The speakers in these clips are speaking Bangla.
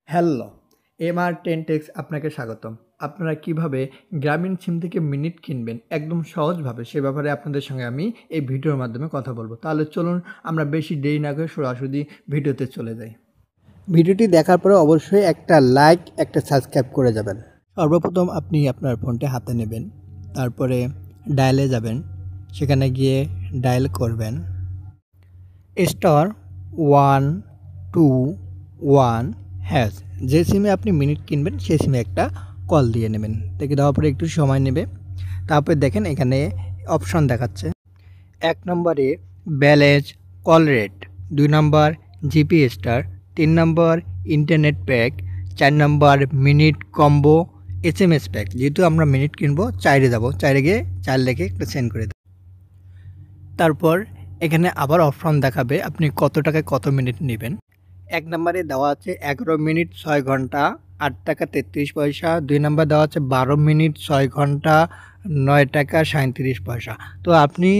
হ্যালো, MR10Tex আপনাকে স্বাগতম। আপনারা কিভাবে গ্রামীণ সিম থেকে মিনিট কিনবেন একদম সহজভাবে সে ব্যাপারে আপনাদের সঙ্গে আমি এই ভিডিওর মাধ্যমে কথা বলবো। তাহলে চলুন আমরা বেশি দেরি না করে সরাসরি ভিডিওতে চলে যাই। ভিডিওটি দেখার পরে অবশ্যই একটা লাইক, একটা সাবস্ক্রাইব করে যাবেন। সর্বপ্রথম আপনি আপনার ফোনটি হাতে নেবেন, তারপরে ডায়ালে যাবেন, সেখানে গিয়ে ডায়াল করবেন *121#। যে সিমে আপনি মিনিট কিনবেন সেই সিমে একটা কল দিয়ে নেবেন। দেখে দেওয়ার পরে একটু সময় নেবে। তারপরে দেখেন এখানে অপশন দেখাচ্ছে। 1 নম্বরে ব্যালেন্স কল রেট, 2 নম্বর জিপি স্টার, 3 নম্বর ইন্টারনেট প্যাক, 4 নম্বর মিনিট কম্বো SMS প্যাক। যেহেতু আমরা মিনিট কিনবো 4-এ যাবো, 4-এ গিয়ে 4 লিখে একটা সেন্ড করে দেব। তারপর এখানে আবার অপশন দেখাবে আপনি কত টাকায় কত মিনিট নেবেন। 1 নম্বরে দেওয়া আছে 11 মিনিট 6 ঘন্টা 8 টাকা 33 পয়সা। 2 নম্বর দেওয়া আছে 12 মিনিট 6 ঘন্টা 9 টাকা 37 পয়সা। তো আপনি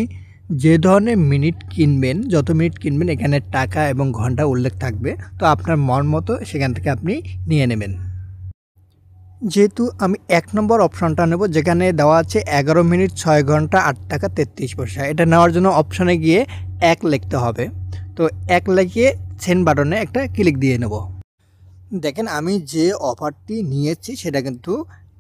যে ধরনের মিনিট কিনবেন, যত মিনিট কিনবেন এখানে টাকা এবং ঘন্টা উল্লেখ থাকবে। তো আপনার মন মতো সেখান থেকে আপনি নিয়ে নেবেন। যেহেতু আমি 1 নম্বর অপশনটা নেব, যেখানে দেওয়া আছে 11 মিনিট 6 ঘন্টা 8 টাকা 33 পয়সা। এটা নেওয়ার জন্য অপশনে গিয়ে 1 লিখতে হবে। তো 1 লিখে সেন্ড বাটনে একটা ক্লিক দিয়ে নেব। দেখেন আমি যে অফারটি নিয়েছি সেটা কিন্তু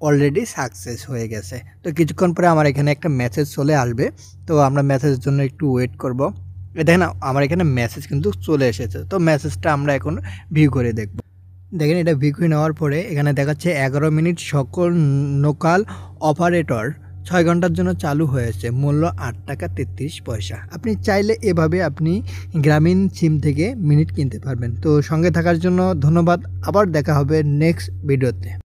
অলরেডি সাকসেস হয়ে গেছে। তো কিছুক্ষণ পরে আমার এখানে একটা মেসেজ চলে আসবে। তো আমরা মেসেজের জন্য একটু ওয়েট করব। দেখেন আমার এখানে মেসেজ কিন্তু চলে এসেছে। তো মেসেজটা আমরা এখন ভিউ করে দেখব। দেখেন এটা ভিউ করে নেওয়ার পরে এখানে দেখাচ্ছে 11 মিনিট সকল লোকাল অপারেটর 6 ঘন্টার জন্য চালু হয়েছে, মূল্য 8 টাকা 33 পয়সা। আপনি চাইলে এভাবে আপনি গ্রামীণ সিম থেকে মিনিট কিনতে পারবেন। তো সঙ্গে থাকার জন্য ধন্যবাদ। আবার দেখা হবে নেক্সট ভিডিওতে।